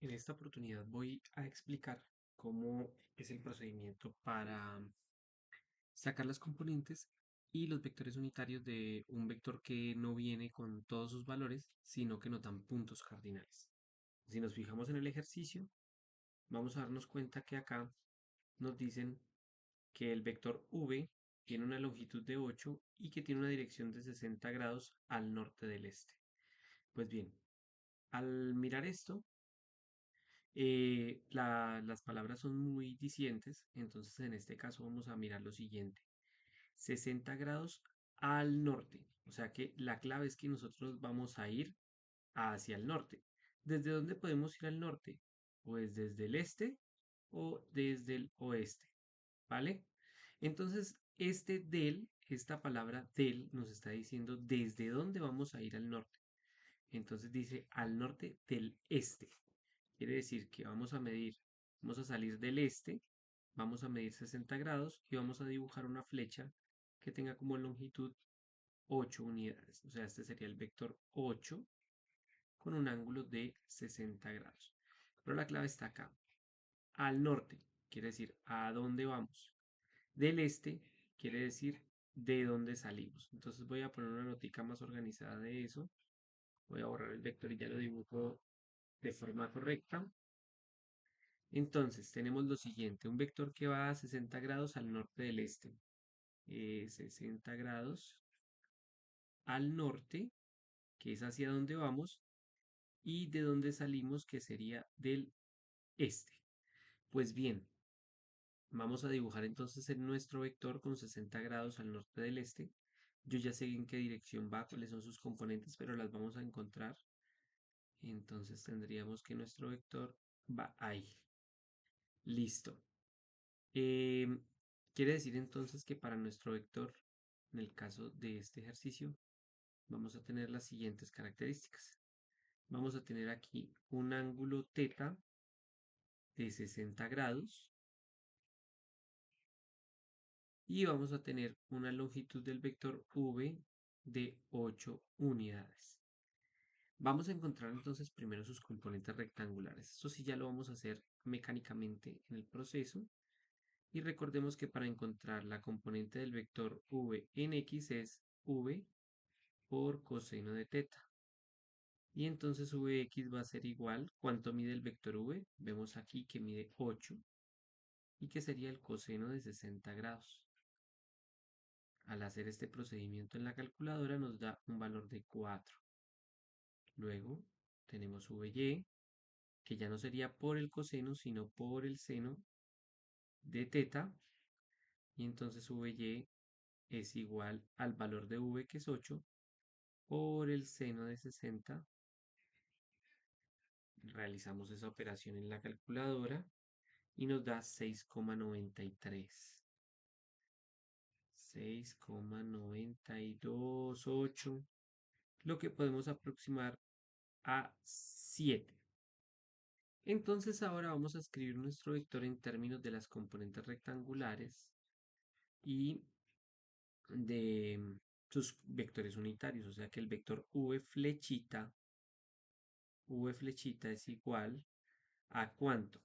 En esta oportunidad voy a explicar cómo es el procedimiento para sacar las componentes y los vectores unitarios de un vector que no viene con todos sus valores, sino que nos dan puntos cardinales. Si nos fijamos en el ejercicio, vamos a darnos cuenta que acá nos dicen que el vector v tiene una longitud de 8 y que tiene una dirección de 60 grados al norte del este. Pues bien, al mirar esto, las palabras son muy dicientes, entonces en este caso vamos a mirar lo siguiente. 60 grados al norte, o sea que la clave es que nosotros vamos a ir hacia el norte. ¿Desde dónde podemos ir al norte? Pues desde el este o desde el oeste, ¿vale? Entonces, esta palabra del nos está diciendo desde dónde vamos a ir al norte. Entonces dice al norte del este. Quiere decir que vamos a salir del este, vamos a medir 60 grados y vamos a dibujar una flecha que tenga como longitud 8 unidades. O sea, este sería el vector 8 con un ángulo de 60 grados. Pero la clave está acá. Al norte, quiere decir a dónde vamos. Del este, quiere decir de dónde salimos. Entonces voy a poner una notica más organizada de eso. Voy a borrar el vector y ya lo dibujo de forma correcta. Entonces, tenemos lo siguiente, un vector que va a 60 grados al norte del este. 60 grados al norte, que es hacia donde vamos, y de donde salimos, que sería del este. Pues bien, vamos a dibujar entonces en nuestro vector con 60 grados al norte del este. Yo ya sé en qué dirección va, cuáles son sus componentes, pero las vamos a encontrar. Entonces tendríamos que nuestro vector va ahí. Listo. Em, Quiere decir entonces que para nuestro vector, en el caso de este ejercicio, vamos a tener las siguientes características. Vamos a tener aquí un ángulo θ de 60 grados y vamos a tener una longitud del vector v de 8 unidades. Vamos a encontrar entonces primero sus componentes rectangulares. Esto sí ya lo vamos a hacer mecánicamente en el proceso. Y recordemos que para encontrar la componente del vector v en x es v por coseno de teta. Y entonces vx va a ser igual, ¿cuánto mide el vector v? Vemos aquí que mide 8 y que sería el coseno de 60 grados. Al hacer este procedimiento en la calculadora nos da un valor de 4. Luego tenemos vy, que ya no sería por el coseno, sino por el seno de teta. Y entonces vy es igual al valor de v, que es 8, por el seno de 60. Realizamos esa operación en la calculadora y nos da 6,93. 6,928, lo que podemos aproximar a 7. Entonces ahora vamos a escribir nuestro vector en términos de las componentes rectangulares y de sus vectores unitarios, o sea que el vector v flechita es igual a ¿cuánto?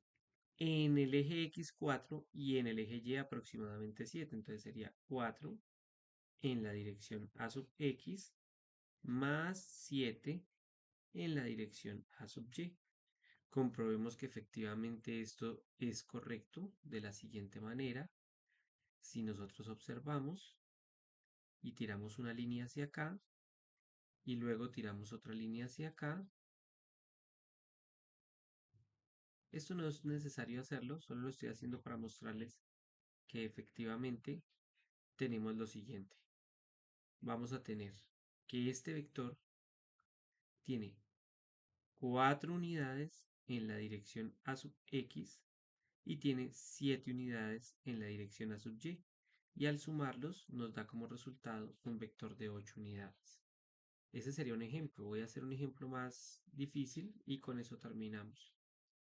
En el eje x 4 y en el eje y aproximadamente 7, entonces sería 4 en la dirección a sub x más 7 en la dirección a sub y. Comprobemos que efectivamente esto es correcto de la siguiente manera. Si nosotros observamos y tiramos una línea hacia acá y luego tiramos otra línea hacia acá, esto no es necesario hacerlo, solo lo estoy haciendo para mostrarles que efectivamente tenemos lo siguiente. Vamos a tener que este vector tiene 4 unidades en la dirección a sub x y tiene 7 unidades en la dirección a sub y. Y al sumarlos nos da como resultado un vector de 8 unidades. Ese sería un ejemplo. Voy a hacer un ejemplo más difícil y con eso terminamos.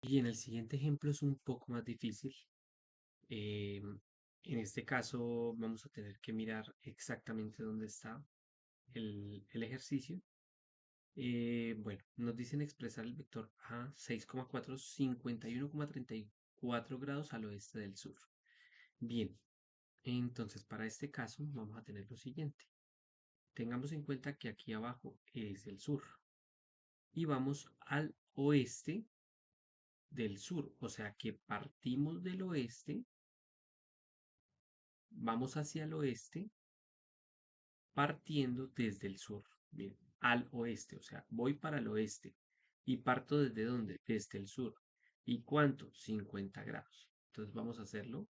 Y en el siguiente ejemplo es un poco más difícil. Eh, en este caso vamos a tener que mirar exactamente dónde está el ejercicio. Bueno, nos dicen expresar el vector A 6,4, 51,34 grados al oeste del sur. Bien, entonces para este caso vamos a tener lo siguiente. Tengamos en cuenta que aquí abajo es el sur y vamos al oeste del sur, o sea que partimos del oeste, vamos hacia el oeste partiendo desde el sur, bien, al oeste, o sea, voy para el oeste y parto desde dónde, desde el sur. ¿Y cuánto? 50 grados. Entonces vamos a hacerlo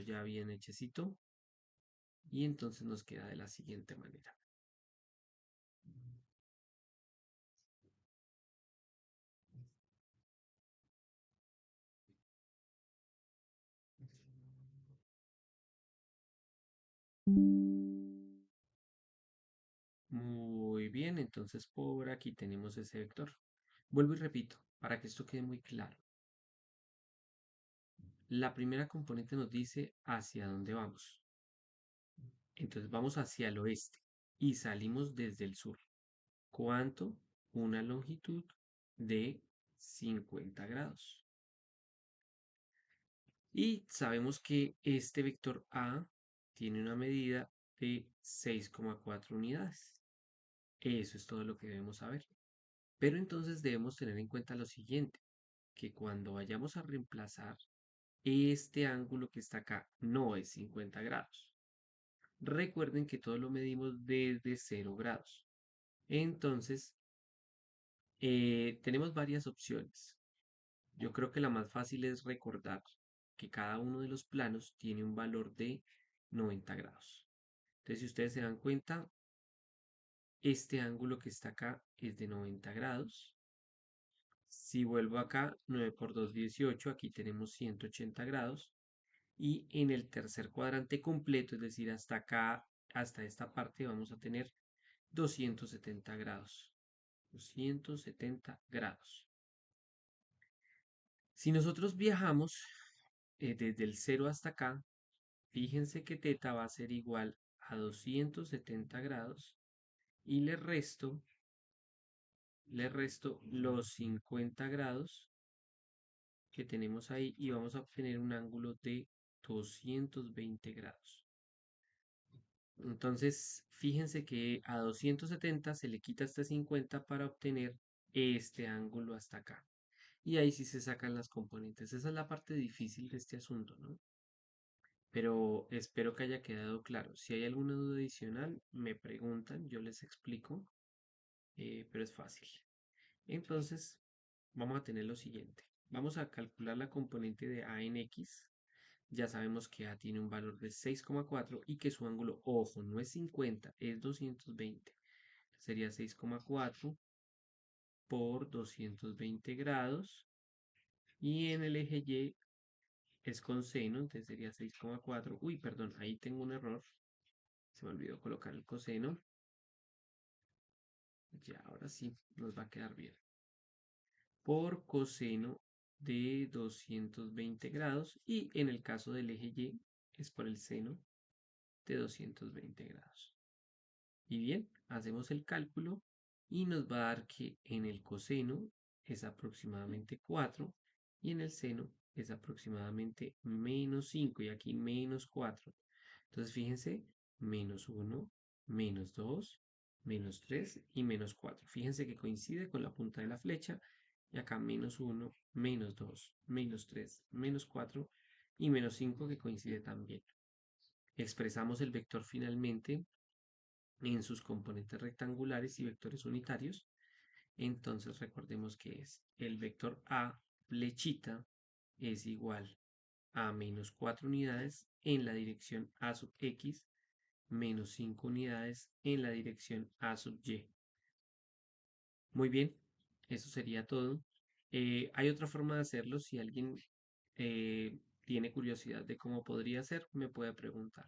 ya bien hechecito y entonces nos queda de la siguiente manera. Muy bien, entonces por aquí tenemos ese vector. Vuelvo y repito, para que esto quede muy claro. La primera componente nos dice hacia dónde vamos. Entonces vamos hacia el oeste y salimos desde el sur. ¿Cuánto? Una longitud de 50 grados. Y sabemos que este vector A tiene una medida de 6,4 unidades. Eso es todo lo que debemos saber. Pero entonces debemos tener en cuenta lo siguiente, que cuando vayamos a reemplazar este ángulo que está acá no es 50 grados. Recuerden que todo lo medimos desde 0 grados. Entonces, tenemos varias opciones. Yo creo que la más fácil es recordar que cada uno de los planos tiene un valor de 90 grados. Entonces, si ustedes se dan cuenta, este ángulo que está acá es de 90 grados. Si vuelvo acá, 9 por 2, 18, aquí tenemos 180 grados. Y en el tercer cuadrante completo, es decir, hasta acá, hasta esta parte, vamos a tener 270 grados. 270 grados. Si nosotros viajamos desde el 0 hasta acá, fíjense que teta va a ser igual a 270 grados y le resto los 50 grados que tenemos ahí y vamos a obtener un ángulo de 220 grados. Entonces, fíjense que a 270 se le quita este 50 para obtener este ángulo hasta acá. Y ahí sí se sacan las componentes. Esa es la parte difícil de este asunto, ¿no? Pero espero que haya quedado claro. Si hay alguna duda adicional, me preguntan, yo les explico, pero es fácil. Entonces, vamos a tener lo siguiente. Vamos a calcular la componente de A en X. Ya sabemos que A tiene un valor de 6,4 y que su ángulo, ojo, no es 50, es 220. Sería 6,4 por 220 grados. Y en el eje Y es con seno, entonces sería 6,4. Uy, perdón, ahí tengo un error. Se me olvidó colocar el coseno. Ya, ahora sí, nos va a quedar bien. Por coseno de 220 grados y en el caso del eje Y es por el seno de 220 grados. Y bien, hacemos el cálculo y nos va a dar que en el coseno es aproximadamente 4 y en el seno es aproximadamente menos 5 y aquí menos 4. Entonces fíjense, menos 1, menos 2, menos 3 y menos 4. Fíjense que coincide con la punta de la flecha y acá menos 1, menos 2, menos 3, menos 4 y menos 5 que coincide también. Expresamos el vector finalmente en sus componentes rectangulares y vectores unitarios. Entonces recordemos que es el vector A flechita es igual a menos 4 unidades en la dirección A sub X menos 5 unidades en la dirección A sub Y. Muy bien, eso sería todo. Hay otra forma de hacerlo. Si alguien tiene curiosidad de cómo podría ser, me puede preguntar.